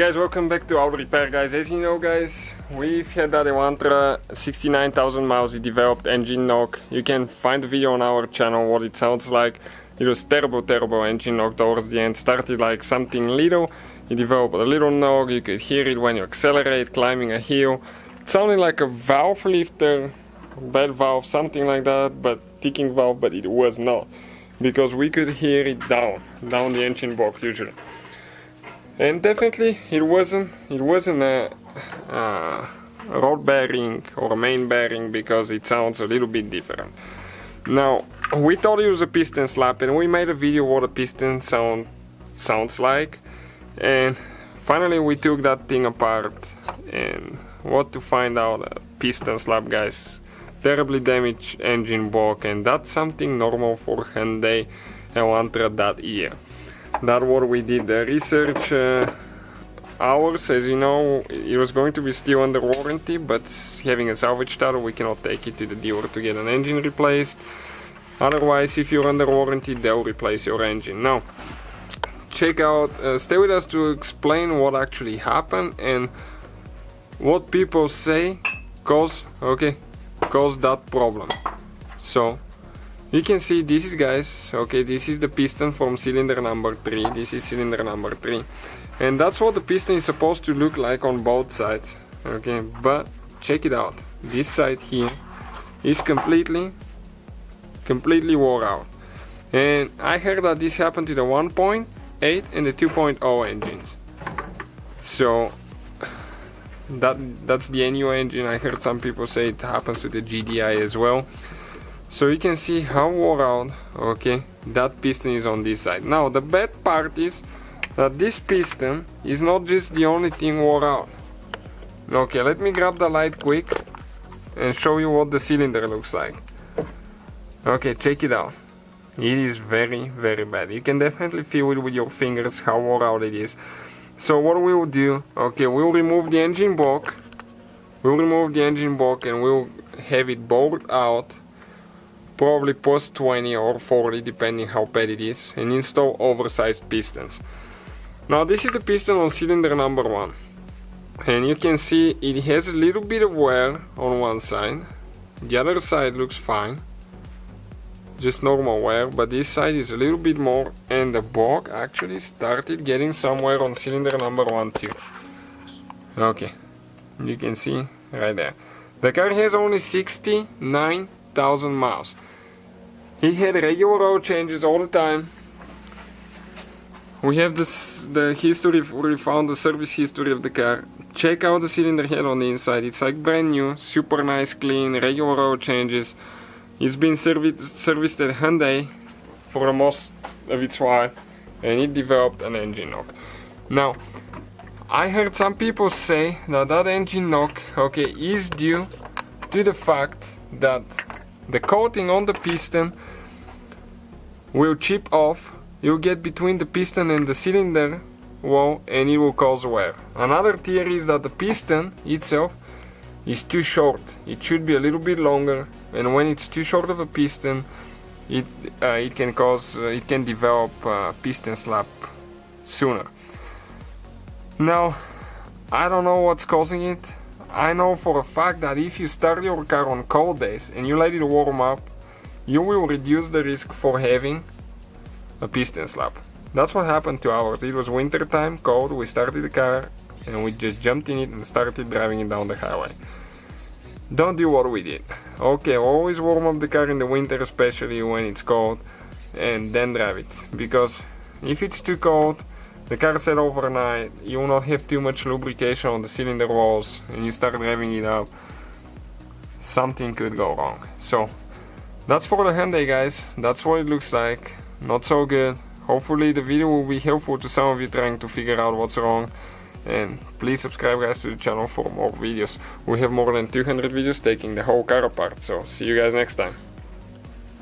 Guys, welcome back to Auto Repair, guys. As you know, guys, we've had that Elantra 69,000 miles. It developed engine knock. You can find the video on our channel what it sounds like. It was terrible engine knock towards the end. Started like something little. It developed a little knock. You could hear it when you accelerate, climbing a hill. It sounded like a valve lifter, bad valve, something like that, but ticking valve, but it was not, because we could hear it down the engine block usually. And definitely it wasn't a rod bearing or a main bearing, because it sounds a little bit different. Now, we thought it was a piston slap, and we made a video what a piston sounds like. And finally we took that thing apart, and what to find out, a piston slap, guys. Terribly damaged engine block, and that's something normal for Hyundai Elantra that year. That's what we did the research. Ours, as you know, it was going to be still under warranty, but having a salvage title, we cannot take it to the dealer to get an engine replaced. Otherwise, if you're under warranty, they'll replace your engine. Now, check out, stay with us to explain what actually happened and what people say caused that problem. So you can see this is, guys, okay, this is the piston from cylinder number 3, this is cylinder number 3, and that's what the piston is supposed to look like on both sides, okay. But check it out, this side here is completely wore out, and I heard that this happened to the 1.8 and the 2.0 engines. So that's the NU engine. I heard some people say it happens to the GDI as well. So you can see how wore out, okay, that piston is on this side. Now the bad part is that this piston is not just the only thing wore out. Okay, let me grab the light quick and show you what the cylinder looks like. Okay, check it out. It is very bad. You can definitely feel it with your fingers how wore out it is. So what we will do, okay, we'll remove the engine block. And we'll have it bored out, probably post 20 or 40 depending how bad it is, and install oversized pistons. Now this is the piston on cylinder number 1, and you can see it has a little bit of wear on one side. The other side looks fine, just normal wear, but this side is a little bit more, and the block actually started getting somewhere on cylinder number 1 too. Okay, you can see right there. The car has only 69,000 miles. He had regular oil changes all the time. We have the history, we found the service history of the car. Check out the cylinder head on the inside. It's like brand new, super nice, clean, regular oil changes. It's been serviced at Hyundai for the most of its life, and it developed an engine knock. Now, I heard some people say that engine knock, okay, is due to the fact that the coating on the piston will chip off. You'll get between the piston and the cylinder wall, and it will cause wear. Another theory is that the piston itself is too short. It should be a little bit longer, and when it's too short of a piston, it can develop piston slap sooner. Now, I don't know what's causing it. I know for a fact that if you start your car on cold days and you let it warm up, you will reduce the risk for having a piston slap. That's what happened to ours. It was winter time, cold, we started the car and we just jumped in it and started driving it down the highway. Don't do what we did. Okay, always warm up the car in the winter, especially when it's cold, and then drive it, because if it's too cold, the car set overnight, you will not have too much lubrication on the cylinder walls, and you start revving it up, something could go wrong. So that's for the Hyundai, guys. That's what it looks like. Not so good. Hopefully the video will be helpful to some of you trying to figure out what's wrong, and please subscribe, guys, to the channel for more videos. We have more than 200 videos taking the whole car apart, so see you guys next time.